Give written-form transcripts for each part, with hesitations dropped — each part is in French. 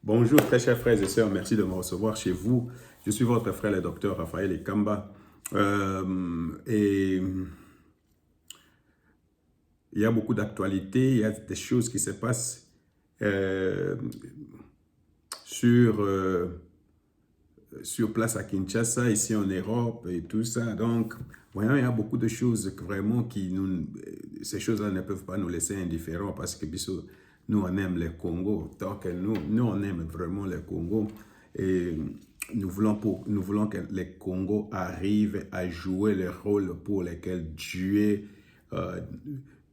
Bonjour très chers frères et sœurs, merci de me recevoir chez vous. Je suis votre frère le docteur Raphaël Ekamba. Et il y a beaucoup d'actualités, il y a des choses qui se passent euh, sur, sur place à Kinshasa, ici en Europe et tout ça. Donc, voyons, il y a beaucoup de choses vraiment ces choses-là ne peuvent pas nous laisser indifférents parce que nous, on aime le Congo. Donc, nous, on aime vraiment le Congo. Et nous voulons que le Congo arrive à jouer le rôle pour lequel euh,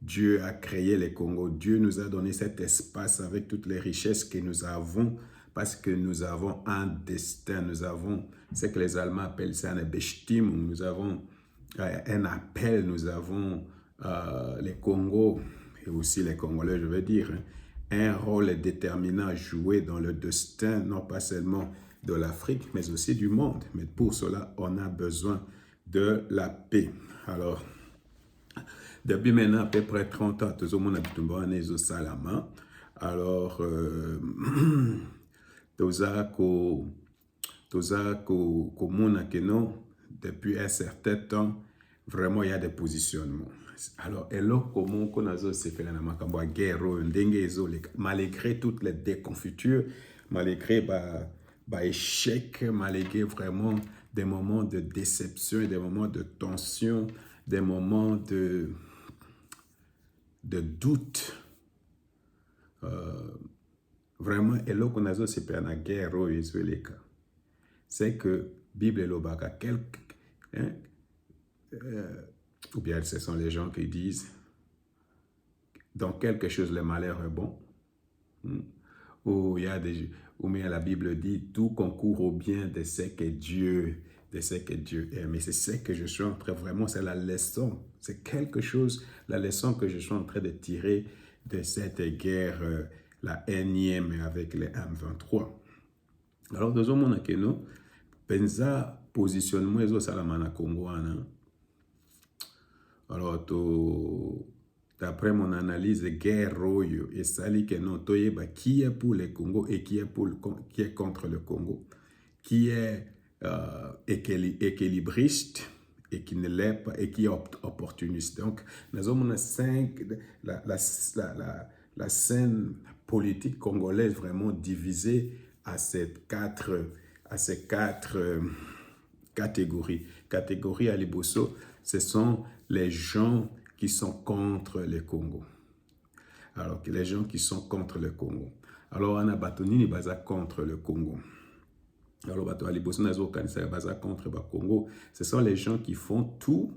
Dieu a créé le Congo. Dieu nous a donné cet espace avec toutes les richesses que nous avons parce que nous avons un destin, nous avons ce que les Allemands appellent ça une Bestimmung, nous avons un appel, nous avons les Congos et aussi les Congolais, je veux dire, un rôle déterminant à jouer dans le destin, non pas seulement de l'Afrique, mais aussi du monde. Mais pour cela, on a besoin de la paix. Alors, depuis maintenant à peu près 30 ans, tout le monde habite au Salama. Alors, komona que non, depuis un certain temps, vraiment il y a des positionnements. Alors, comment qu'on a fait la guerre, malgré toutes les déconfitures, malgré échec, malgré vraiment des moments de déception, des moments de tension, des moments de doute. Vraiment, qu'on a fait la guerre, c'est que Bible et l'Obaka, ou bien ce sont les gens qui disent dans quelque chose le malheur est bon, ou il y a ou bien la Bible dit tout concourt au bien de ce que Dieu aime. Et c'est ce que je suis en train, vraiment, c'est la leçon, c'est quelque chose, la leçon que je suis en train de tirer de cette guerre, la énième avec les M23. Alors, dans un monde que nous, pensa positionnement ezo salama na Congo wana. Alors, d'après mon analyse, guerre oyo esali que non toyeba qui est pour le Congo et qui est contre le Congo, qui est équilibriste et qui ne l'est pas et qui est opportuniste. Donc, nous avons la scène politique congolaise vraiment divisée à ces quatre catégories. Catégorie à Liboso, ce sont les gens qui sont contre le Congo. Alors, les gens qui sont contre le Congo. Alors, on a Batonini baza contre le Congo. Alors, Bato à Liboso, nazo kanisa baza contre le Congo. Ce sont les gens qui font tout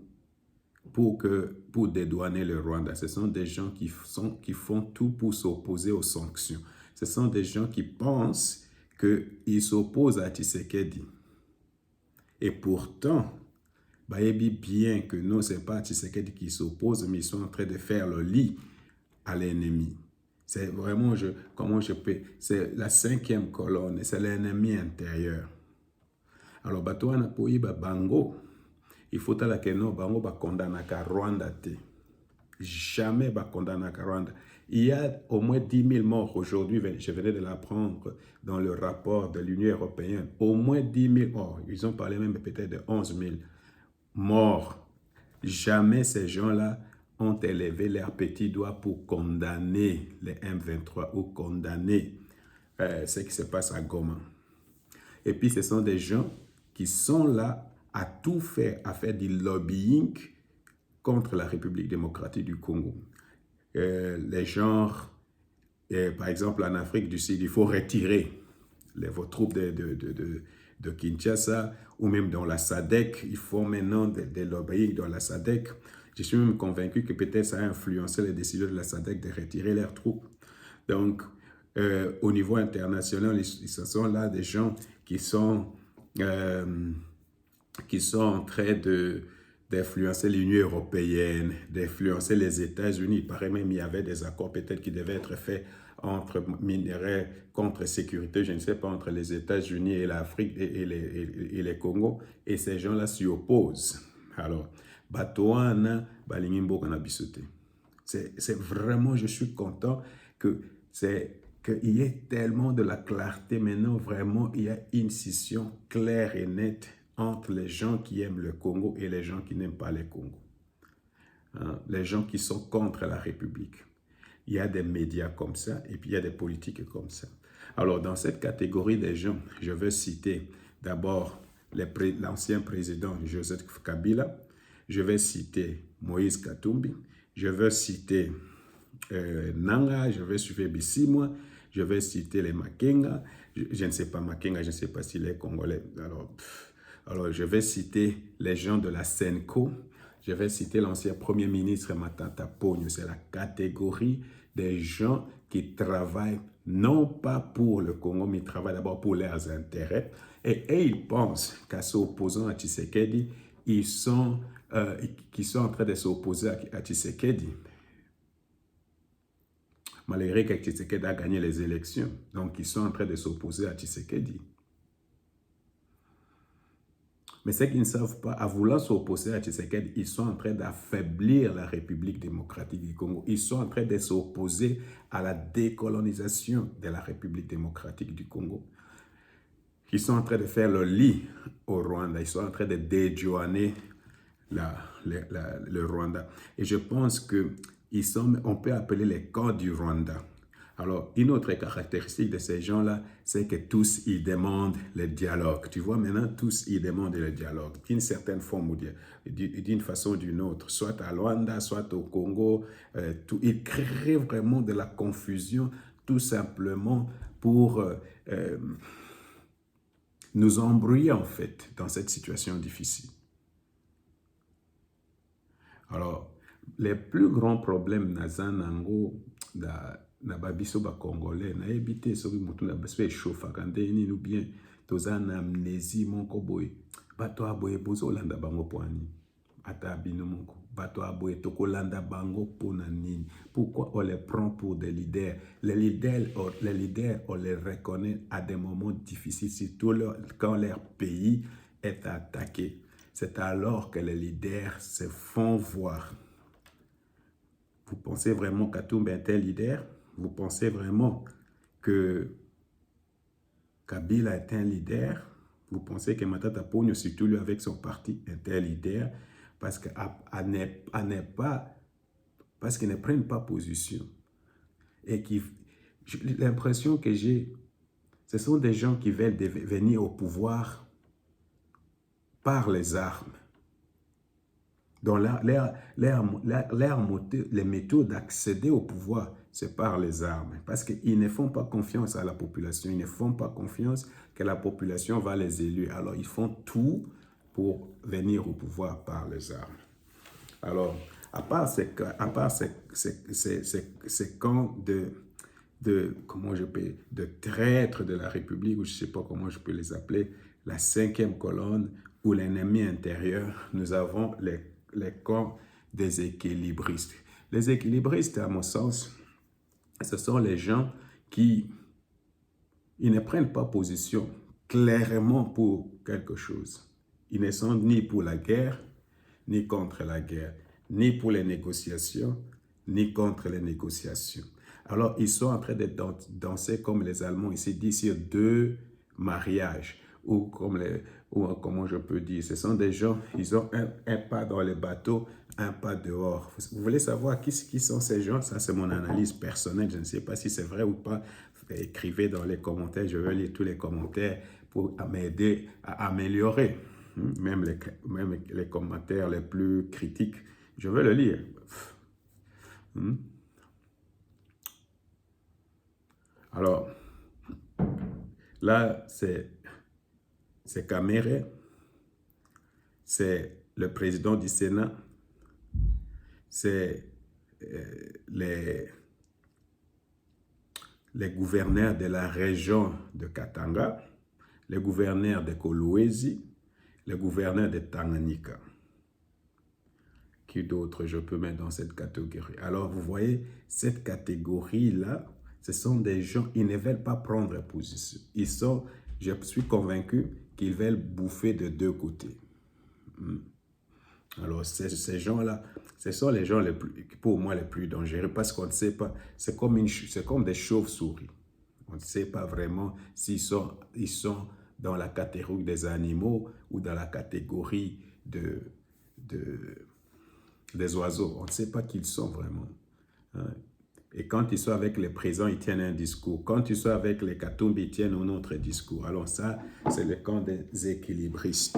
pour dédouaner le Rwanda. Ce sont des gens qui font tout pour s'opposer aux sanctions. Ce sont des gens qui pensent qu'ils s'opposent à Tshisekedi. Et pourtant, bayebi bien que non, ce n'est pas Tshisekedi qui s'oppose, mais ils sont en train de faire le lit à l'ennemi. C'est vraiment, c'est la 5e colonne, c'est l'ennemi intérieur. Alors, Batouana Poyi Bango, il faut que non, Bango condamne à Rwanda. Jamais condamne à Rwanda. Il y a au moins 10 000 morts aujourd'hui, je venais de l'apprendre dans le rapport de l'Union européenne. Au moins 10 000 morts. Ils ont parlé même peut-être de 11 000 morts. Jamais ces gens-là ont élevé leurs petits doigts pour condamner les M23 ou condamner ce qui se passe à Goma. Et puis, ce sont des gens qui sont là à tout faire, à faire du lobbying contre la République démocratique du Congo. Les gens, par exemple en Afrique du Sud, il faut retirer vos troupes de Kinshasa ou même dans la SADC. Il faut maintenant des lobbying dans la SADC. Je suis même convaincu que peut-être ça a influencé les décideurs de la SADC de retirer leurs troupes. Donc, au niveau international, ce sont là des gens qui sont en train d'influencer l'Union européenne, d'influencer les États-Unis. Il paraît même qu'il y avait des accords peut-être qui devaient être faits entre minerais, contre sécurité, je ne sais pas, entre les États-Unis et l'Afrique et les Congo. Et ces gens-là s'y opposent. Alors, Batouana, Balingimbo, Kanabisote. C'est vraiment, je suis content que c'est qu'il y ait tellement de la clarté maintenant, vraiment, il y a une scission claire et nette entre les gens qui aiment le Congo et les gens qui n'aiment pas le Congo. Hein, les gens qui sont contre la République. Il y a des médias comme ça et puis il y a des politiques comme ça. Alors, dans cette catégorie des gens, je vais citer d'abord l'ancien président Joseph Kabila, je vais citer Moïse Katumbi, je vais citer Nanga, je vais suivre Bissimwa, je vais citer les Makenga, je ne sais pas Makenga, je ne sais pas s'il est congolais. Alors, je vais citer les gens de la Senko, je vais citer l'ancien premier ministre Matata Ponyo. C'est la catégorie des gens qui travaillent non pas pour le Congo, mais ils travaillent d'abord pour leurs intérêts. Et ils pensent qu'à s'opposant à Tshisekedi, qui sont en train de s'opposer à Tshisekedi, malgré que Tshisekedi a gagné les élections. Donc, ils sont en train de s'opposer à Tshisekedi. Mais ceux qui ne savent pas, à vouloir s'opposer à Tshisekedi, ils sont en train d'affaiblir la République démocratique du Congo. Ils sont en train de s'opposer à la décolonisation de la République démocratique du Congo. Ils sont en train de faire le lit au Rwanda. Ils sont en train de dédouaner le Rwanda. Et je pense qu'on peut appeler les camps du Rwanda. Alors, une autre caractéristique de ces gens-là, c'est que tous, ils demandent le dialogue. Tu vois, maintenant, tous, ils demandent le dialogue, d'une certaine forme ou d'une façon ou d'une autre, soit à Luanda, soit au Congo. Ils créent vraiment de la confusion, tout simplement pour nous embrouiller, en fait, dans cette situation difficile. Alors, les plus grands problèmes, Nazanango, na babiso ba congolais na ebité soki mutu na baso chauffa quand ni ou bien toza na amnésie moko boy bato aboye bozo landa bango poani ata bino moko bato aboye tokolanda bango pona nini. Pourquoi on les prend pour des leaders? Les leaders on les reconnaît à des moments difficiles, surtout quand leur pays est attaqué. C'est alors que les leaders se font voir. Vous pensez vraiment qu'Katumbi est un leader? Vous pensez vraiment que Kabila est un leader? Vous pensez que Matata Ponyo, surtout lui avec son parti, est un leader? Parce qu'ils ne prennent pas position. Et l'impression que j'ai, ce sont des gens qui veulent venir au pouvoir par les armes. Donc, les méthodes d'accéder au pouvoir, c'est par les armes. Parce qu'ils ne font pas confiance à la population. Ils ne font pas confiance que la population va les élire. Alors, ils font tout pour venir au pouvoir par les armes. Alors, à part ces camps de traîtres de la République, ou je ne sais pas comment je peux les appeler, la 5e colonne ou l'ennemi intérieur, nous avons les camps des équilibristes. Les équilibristes, à mon sens, ce sont les gens qui ne prennent pas position clairement pour quelque chose. Ils ne sont ni pour la guerre, ni contre la guerre, ni pour les négociations, ni contre les négociations. Alors, ils sont en train de danser comme les Allemands ici disent sur 2 mariages. Ou comment je peux dire, ce sont des gens, ils ont un pas dans le bateau, un pas dehors. Vous voulez savoir qui sont ces gens? Ça, c'est mon analyse personnelle. Je ne sais pas si c'est vrai ou pas. Écrivez dans les commentaires. Je vais lire tous les commentaires pour m'aider à améliorer. Même les commentaires les plus critiques, je vais le lire. Alors, là, c'est Kamere, c'est le président du Sénat, c'est les gouverneurs de la région de Katanga, les gouverneurs de Kolwezi, les gouverneurs de Tanganyika. Qui d'autres je peux mettre dans cette catégorie? Alors, vous voyez, cette catégorie-là, ce sont des gens, ils ne veulent pas prendre position. Je suis convaincu qu'ils veulent bouffer de 2 côtés. Alors, ces gens-là, ce sont les gens pour moi les plus dangereux parce qu'on ne sait pas. C'est comme des chauves-souris. On ne sait pas vraiment s'ils sont dans la catégorie des animaux ou dans la catégorie des oiseaux. On ne sait pas qui ils sont vraiment. Hein. Et quand ils sont avec les présents, ils tiennent un discours. Quand ils sont avec les Katumbi, ils tiennent un autre discours. Alors ça, c'est le camp des équilibristes.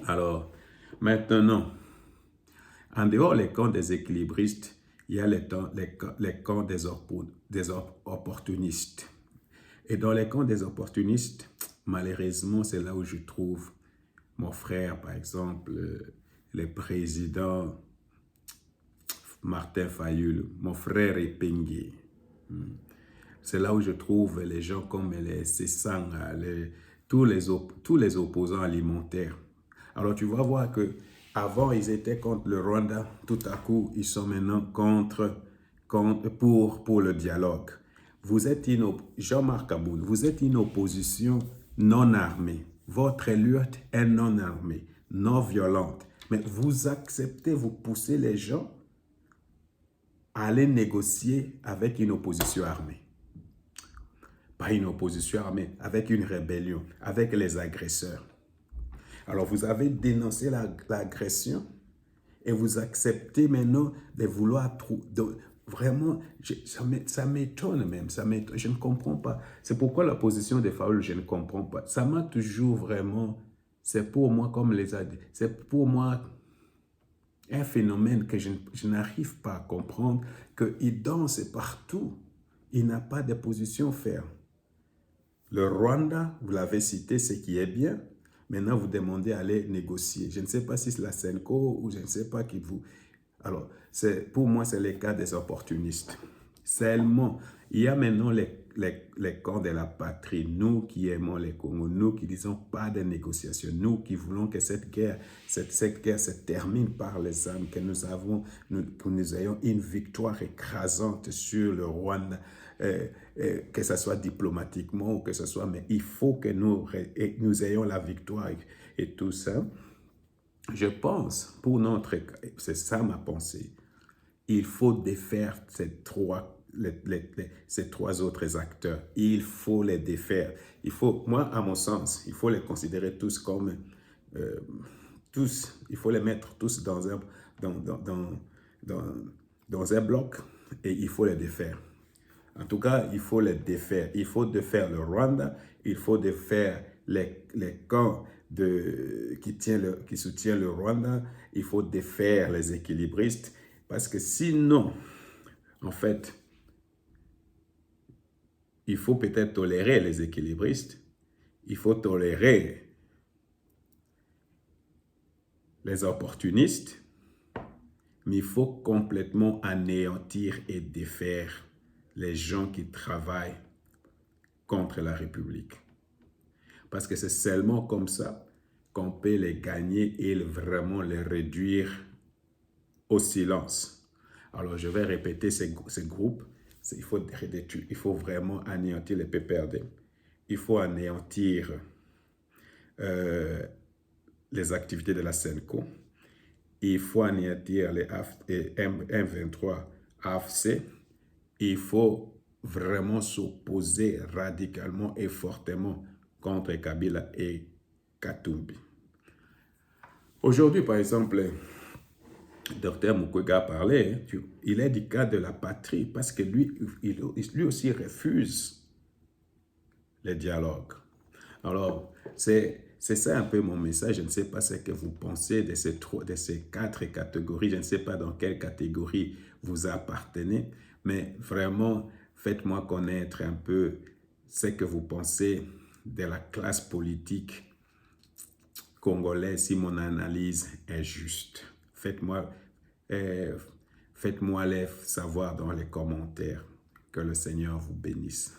Alors, maintenant, en dehors des camps des équilibristes, il y a les camps des opportunistes. Et dans les camps des opportunistes, malheureusement, c'est là où je trouve mon frère, par exemple, le président Martin Fayulu, mon frère Epengue. C'est là où je trouve les gens comme les Sessang, tous les opposants alimentaires. Alors tu vas voir que avant ils étaient contre le Rwanda, tout à coup ils sont maintenant pour le dialogue. Vous êtes Jean-Marc Aboud, vous êtes une opposition non armée. Votre lutte est non armée, non violente. Mais vous acceptez, vous poussez les gens à aller négocier avec une opposition armée. Pas une opposition armée, avec une rébellion, avec les agresseurs. Alors vous avez dénoncé l'agression et vous acceptez maintenant de vouloir vraiment, ça m'étonne même, je ne comprends pas. C'est pourquoi la position des Fayulu, je ne comprends pas. Ça m'a toujours vraiment, c'est pour moi comme c'est pour moi un phénomène que je n'arrive pas à comprendre, qu'il danse partout, il n'a pas de position ferme. Le Rwanda, vous l'avez cité, ce qui est bien. Maintenant, vous demandez d'aller négocier. Je ne sais pas si c'est la Senko ou je ne sais pas qui vous... Alors, pour moi, c'est le cas des opportunistes. Seulement, il y a maintenant les camps de la patrie. Nous qui aimons les Congos, nous qui disons pas de négociation, nous qui voulons que cette guerre se termine par les armes, que nous ayons une victoire écrasante sur le Rwanda, que ce soit diplomatiquement ou que ce soit, mais il faut que nous ayons la victoire et tout ça. Je pense, c'est ça ma pensée, il faut défaire ces trois autres acteurs. Il faut les défaire. Moi, à mon sens, il faut les considérer tous comme... il faut les mettre tous dans un bloc et il faut les défaire. En tout cas, il faut les défaire. Il faut défaire le Rwanda, il faut défaire les camps qui soutiennent le Rwanda, il faut défaire les équilibristes, parce que sinon, en fait, il faut peut-être tolérer les équilibristes, il faut tolérer les opportunistes, mais il faut complètement anéantir et défaire les gens qui travaillent contre la République. Parce que c'est seulement comme ça qu'on peut les gagner et vraiment les réduire au silence. Alors, je vais répéter ces groupes. Il faut vraiment anéantir les PPRD. Il faut anéantir les activités de la Senko. Il faut anéantir les M23 AFC. Il faut vraiment s'opposer radicalement et fortement contre Kabila et Katumbi. Aujourd'hui, par exemple, Dr Mukwege a parlé, il est du cas de la patrie parce que lui aussi refuse les dialogues. Alors, c'est ça un peu mon message. Je ne sais pas ce que vous pensez de ces 4 catégories. Je ne sais pas dans quelle catégorie vous appartenez, mais vraiment, faites-moi connaître un peu ce que vous pensez de la classe politique congolaise, si mon analyse est juste. Faites-moi les savoir dans les commentaires. Que le Seigneur vous bénisse.